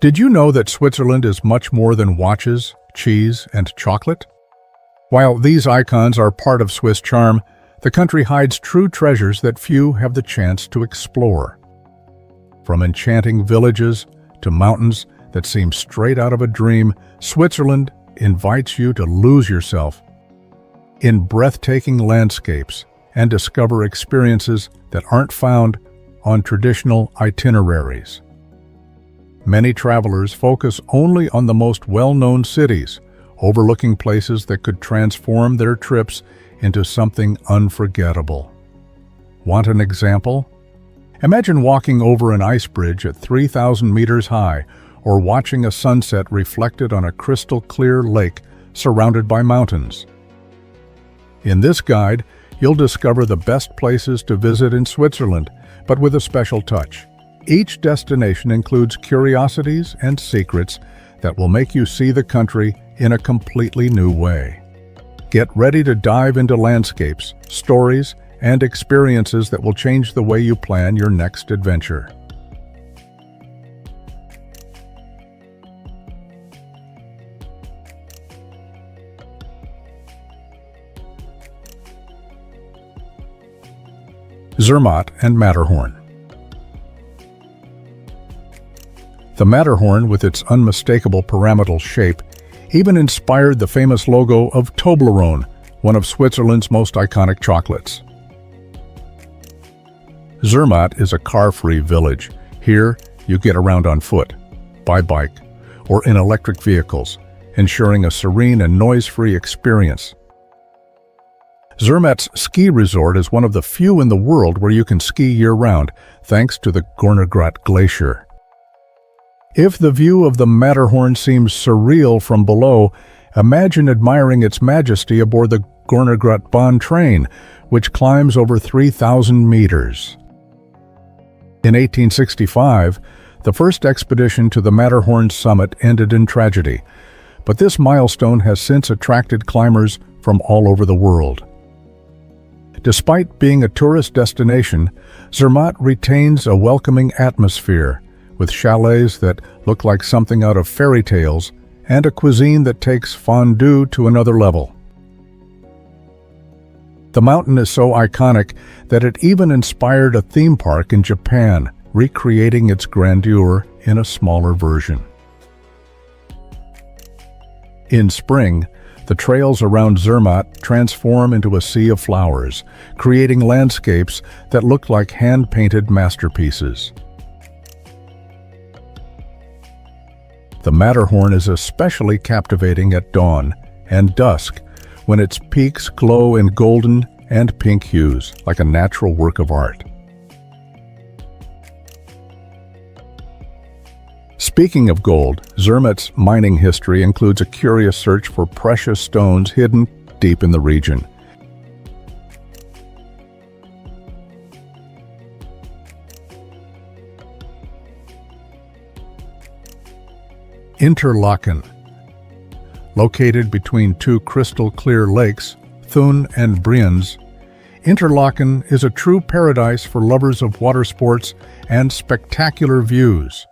Did you know that Switzerland is much more than watches, cheese, and chocolate? While these icons are part of Swiss charm, the country hides true treasures that few have the chance to explore. From enchanting villages to mountains that seem straight out of a dream, Switzerland invites you to lose yourself in breathtaking landscapes and discover experiences that aren't found on traditional itineraries. Many travelers focus only on the most well-known cities, overlooking places that could transform their trips into something unforgettable. Want an example? Imagine walking over an ice bridge at 3,000 meters high, or watching a sunset reflected on a crystal-clear lake surrounded by mountains. In this guide, you'll discover the best places to visit in Switzerland, but with a special touch. Each destination includes curiosities and secrets that will make you see the country in a completely new way. Get ready to dive into landscapes, stories, and experiences that will change the way you plan your next adventure. Zermatt and Matterhorn. The Matterhorn, with its unmistakable pyramidal shape, even inspired the famous logo of Toblerone, one of Switzerland's most iconic chocolates. Zermatt is a car-free village. Here, you get around on foot, by bike, or in electric vehicles, ensuring a serene and noise-free experience. Zermatt's ski resort is one of the few in the world where you can ski year-round, thanks to the Gornergrat Glacier. If the view of the Matterhorn seems surreal from below, imagine admiring its majesty aboard the Gornergrat Bahn train, which climbs over 3,000 meters. In 1865, the first expedition to the Matterhorn summit ended in tragedy, but this milestone has since attracted climbers from all over the world. Despite being a tourist destination, Zermatt retains a welcoming atmosphere, with chalets that look like something out of fairy tales and a cuisine that takes fondue to another level. The mountain is so iconic that it even inspired a theme park in Japan, recreating its grandeur in a smaller version. In spring, the trails around Zermatt transform into a sea of flowers, creating landscapes that look like hand-painted masterpieces. The Matterhorn is especially captivating at dawn and dusk, when its peaks glow in golden and pink hues, like a natural work of art. Speaking of gold, Zermatt's mining history includes a curious search for precious stones hidden deep in the region. Interlaken. Located between two crystal-clear lakes, Thun and Brienz, Interlaken is a true paradise for lovers of water sports and spectacular views.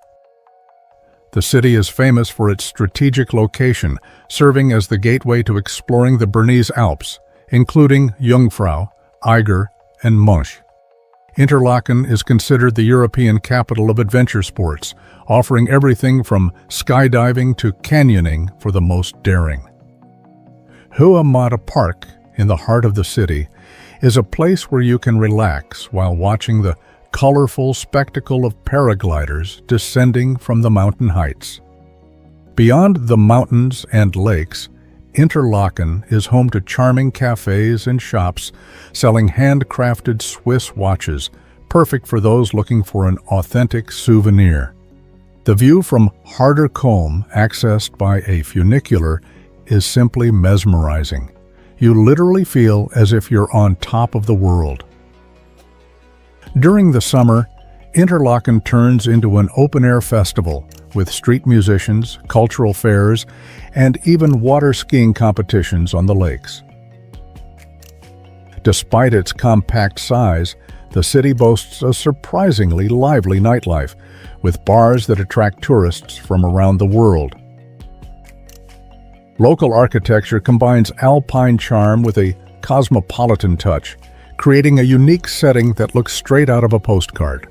The city is famous for its strategic location, serving as the gateway to exploring the Bernese Alps, including Jungfrau, Eiger, and Mönch. Interlaken is considered the European capital of adventure sports, offering everything from skydiving to canyoning for the most daring. Huamata Park, in the heart of the city, is a place where you can relax while watching the colorful spectacle of paragliders descending from the mountain heights. Beyond the mountains and lakes, Interlaken is home to charming cafes and shops selling handcrafted Swiss watches, perfect for those looking for an authentic souvenir. The view from Harder Kulm, accessed by a funicular, is simply mesmerizing. You literally feel as if you're on top of the world. During the summer, Interlaken turns into an open-air festival with street musicians, cultural fairs, and even water skiing competitions on the lakes. Despite its compact size, The city boasts a surprisingly lively nightlife, with bars that attract tourists from around the world. Local architecture combines alpine charm with a cosmopolitan touch, creating a unique setting that looks straight out of a postcard.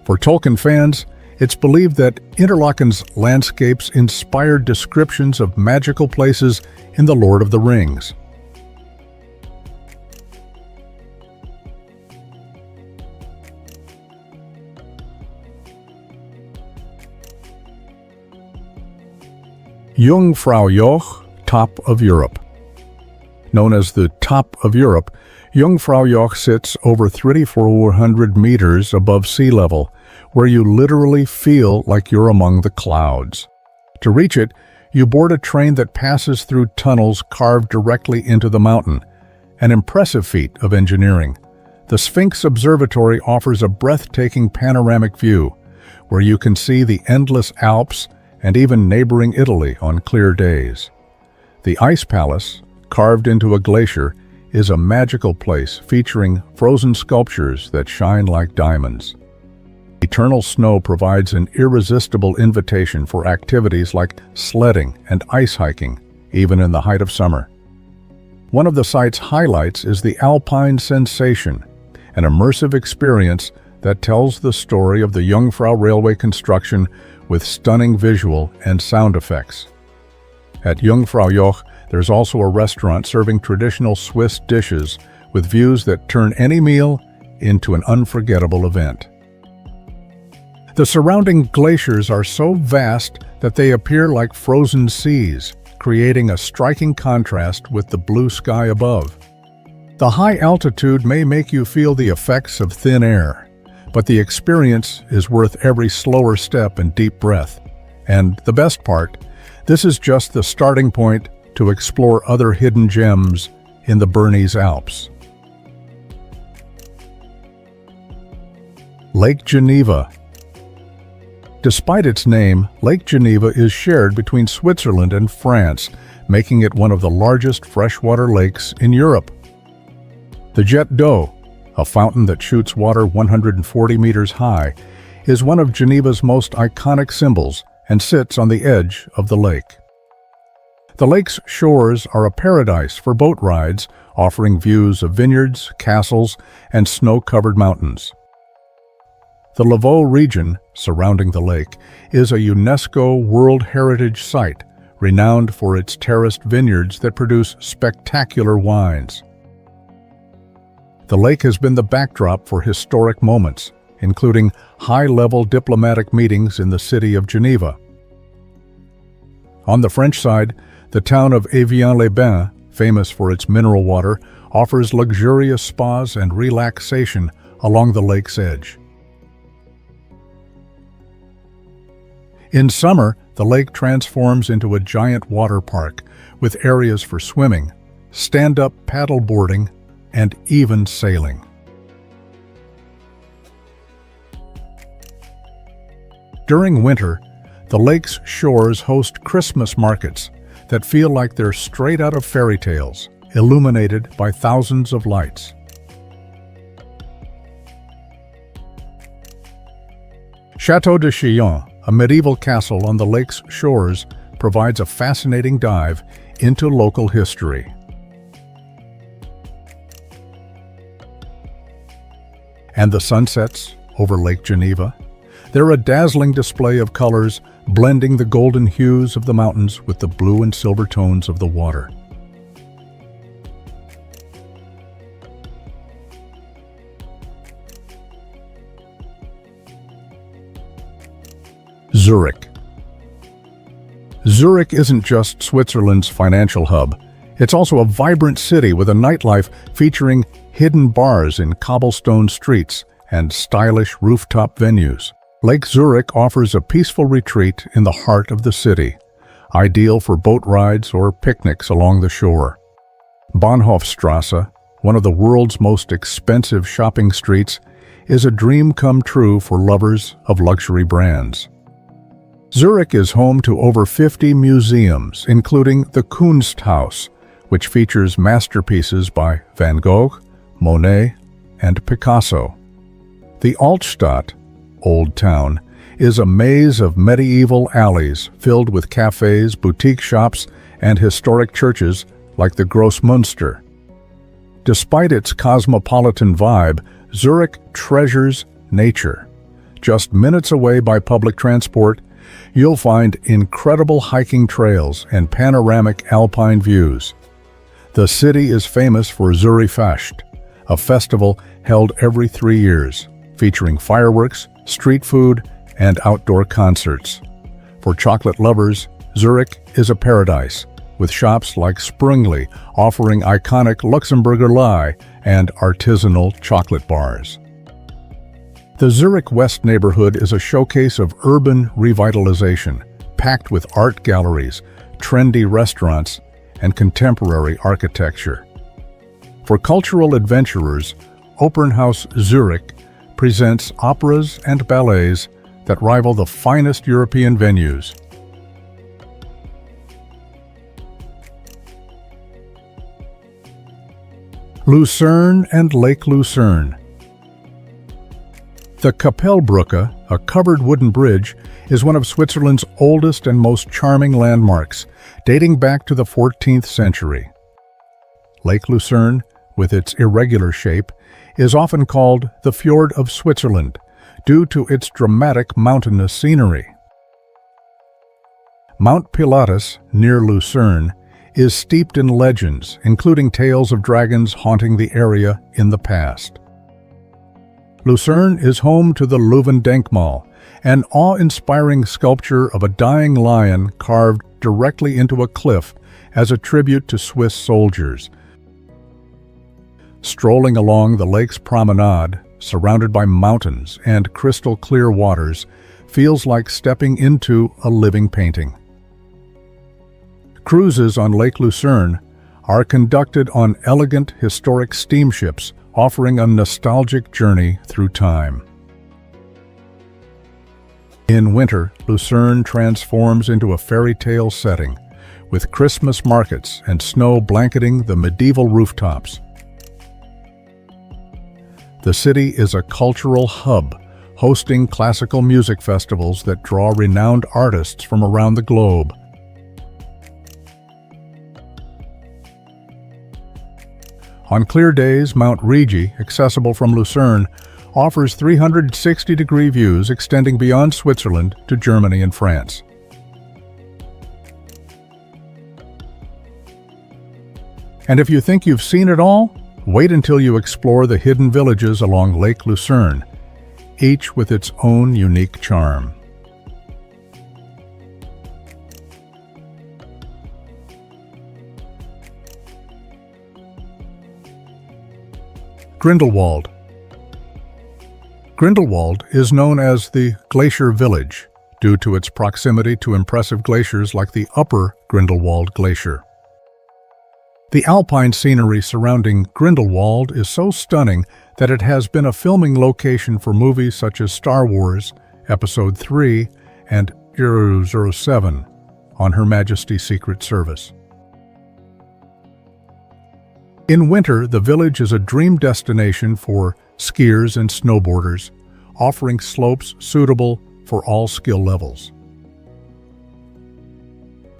For Tolkien fans, it's believed that Interlaken's landscapes inspired descriptions of magical places in The Lord of the Rings. Jungfraujoch, Top of Europe. Known as the Top of Europe, Jungfraujoch sits over 3,400 meters above sea level, where you literally feel like you're among the clouds. To reach it, you board a train that passes through tunnels carved directly into the mountain, an impressive feat of engineering. The Sphinx Observatory offers a breathtaking panoramic view, where you can see the endless Alps and even neighboring Italy on clear days. The Ice Palace, carved into a glacier, is a magical place featuring frozen sculptures that shine like diamonds. Eternal snow provides an irresistible invitation for activities like sledding and ice hiking, even in the height of summer. One of the site's highlights is the Alpine Sensation, an immersive experience that tells the story of the Jungfrau Railway construction with stunning visual and sound effects. At Jungfraujoch, there's also a restaurant serving traditional Swiss dishes with views that turn any meal into an unforgettable event. The surrounding glaciers are so vast that they appear like frozen seas, creating a striking contrast with the blue sky above. The high altitude may make you feel the effects of thin air, but the experience is worth every slower step and deep breath. And the best part, this is just the starting point to explore other hidden gems in the Bernese Alps. Lake Geneva. Despite its name, Lake Geneva is shared between Switzerland and France, making it one of the largest freshwater lakes in Europe. The Jet d'eau, a fountain that shoots water 140 meters high, is one of Geneva's most iconic symbols and sits on the edge of the lake. The lake's shores are a paradise for boat rides, offering views of vineyards, castles, and snow-covered mountains. The Lavaux region, surrounding the lake, is a UNESCO World Heritage Site, renowned for its terraced vineyards that produce spectacular wines. The lake has been the backdrop for historic moments, including high-level diplomatic meetings in the city of Geneva. On the French side, the town of Evian-les-Bains, famous for its mineral water, offers luxurious spas and relaxation along the lake's edge. In summer, the lake transforms into a giant water park with areas for swimming, stand-up paddle boarding, and even sailing. During winter, the lake's shores host Christmas markets that feel like they're straight out of fairy tales, illuminated by thousands of lights. Château de Chillon, a medieval castle on the lake's shores, provides a fascinating dive into local history. And the sunsets over Lake Geneva? They're a dazzling display of colors, blending the golden hues of the mountains with the blue and silver tones of the water. Zurich. Zurich isn't just Switzerland's financial hub. It's also a vibrant city with a nightlife featuring hidden bars in cobblestone streets and stylish rooftop venues. Lake Zurich offers a peaceful retreat in the heart of the city, ideal for boat rides or picnics along the shore. Bahnhofstrasse, one of the world's most expensive shopping streets, is a dream come true for lovers of luxury brands. Zurich is home to over 50 museums, including the Kunsthaus, which features masterpieces by Van Gogh, Monet, and Picasso. The Altstadt, Old Town, is a maze of medieval alleys filled with cafes, boutique shops, and historic churches like the Grossmünster. Despite its cosmopolitan vibe, Zurich treasures nature. Just minutes away by public transport, you'll find incredible hiking trails and panoramic alpine views. The city is famous for Zurichfest, a festival held every 3 years, featuring fireworks, street food, and outdoor concerts. For chocolate lovers, Zurich is a paradise, with shops like Sprungli offering iconic Luxemburger Lie and artisanal chocolate bars. The Zurich West neighborhood is a showcase of urban revitalization, packed with art galleries, trendy restaurants, and contemporary architecture. For cultural adventurers, Opernhaus Zurich presents operas and ballets that rival the finest European venues. Lucerne and Lake Lucerne. The Kapellbrücke, a covered wooden bridge, is one of Switzerland's oldest and most charming landmarks, dating back to the 14th century. Lake Lucerne, with its irregular shape, is often called the Fjord of Switzerland due to its dramatic mountainous scenery. Mount Pilatus, near Lucerne, is steeped in legends, including tales of dragons haunting the area in the past. Lucerne is home to the Löwendenkmal, an awe-inspiring sculpture of a dying lion carved directly into a cliff as a tribute to Swiss soldiers. Strolling along the lake's promenade, surrounded by mountains and crystal-clear waters, feels like stepping into a living painting. Cruises on Lake Lucerne are conducted on elegant historic steamships, offering a nostalgic journey through time. In winter, Lucerne transforms into a fairy tale setting, with Christmas markets and snow blanketing the medieval rooftops. The city is a cultural hub, hosting classical music festivals that draw renowned artists from around the globe. On clear days, Mount Rigi, accessible from Lucerne, offers 360-degree views extending beyond Switzerland to Germany and France. And if you think you've seen it all, wait until you explore the hidden villages along Lake Lucerne, each with its own unique charm. Grindelwald. Grindelwald is known as the Glacier Village due to its proximity to impressive glaciers like the Upper Grindelwald Glacier. The alpine scenery surrounding Grindelwald is so stunning that it has been a filming location for movies such as Star Wars, Episode 3, and 007 on Her Majesty's Secret Service. In winter, the village is a dream destination for skiers and snowboarders, offering slopes suitable for all skill levels.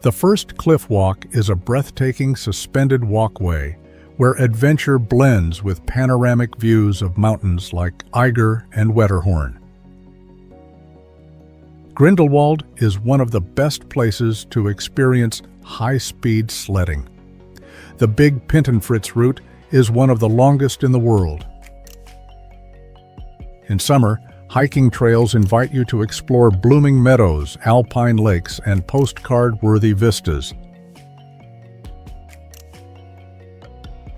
The first cliff walk is a breathtaking suspended walkway where adventure blends with panoramic views of mountains like Eiger and Matterhorn. Grindelwald is one of the best places to experience high-speed sledding. The Big Pintenfritz route is one of the longest in the world. In summer, hiking trails invite you to explore blooming meadows, alpine lakes, and postcard-worthy vistas.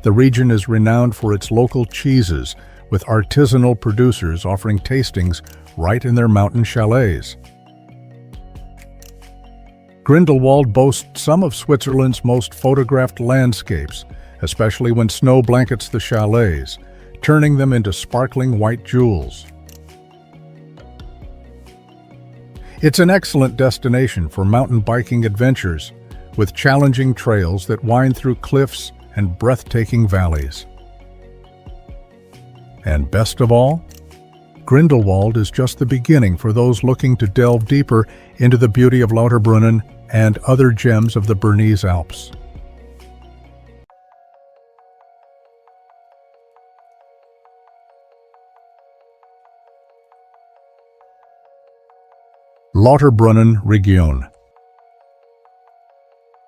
The region is renowned for its local cheeses, with artisanal producers offering tastings right in their mountain chalets. Grindelwald boasts some of Switzerland's most photographed landscapes, especially when snow blankets the chalets, turning them into sparkling white jewels. It's an excellent destination for mountain biking adventures, with challenging trails that wind through cliffs and breathtaking valleys. And best of all, Grindelwald is just the beginning for those looking to delve deeper into the beauty of Lauterbrunnen and other gems of the Bernese Alps. Lauterbrunnen Region.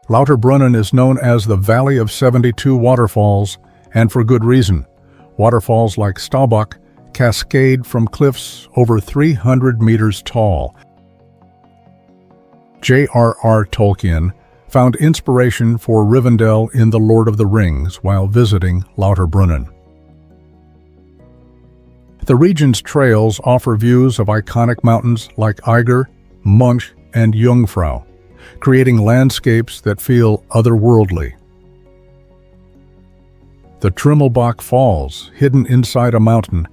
Lauterbrunnen is known as the Valley of 72 Waterfalls, and for good reason. Waterfalls like Staubach cascade from cliffs over 300 meters tall. J.R.R. Tolkien found inspiration for Rivendell in The Lord of the Rings while visiting Lauterbrunnen. The region's trails offer views of iconic mountains like Eiger, Munch, and Jungfrau, creating landscapes that feel otherworldly. The Trimmelbach Falls, hidden inside a mountain,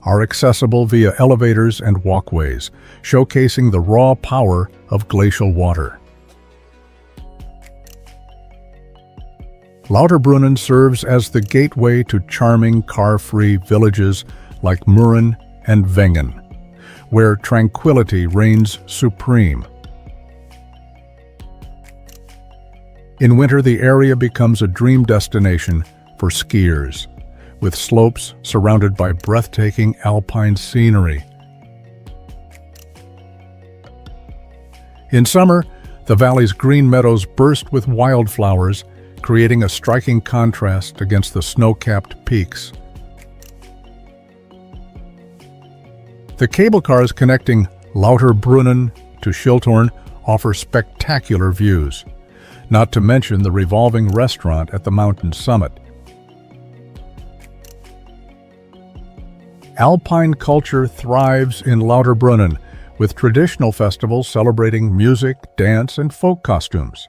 are accessible via elevators and walkways, showcasing the raw power of glacial water. Lauterbrunnen serves as the gateway to charming car-free villages like Mürren and Wengen, where tranquility reigns supreme. In winter, the area becomes a dream destination for skiers, with slopes surrounded by breathtaking alpine scenery. In summer, the valley's green meadows burst with wildflowers, creating a striking contrast against the snow-capped peaks. The cable cars connecting Lauterbrunnen to Schilthorn offer spectacular views, not to mention the revolving restaurant at the mountain summit. Alpine culture thrives in Lauterbrunnen, with traditional festivals celebrating music, dance, and folk costumes.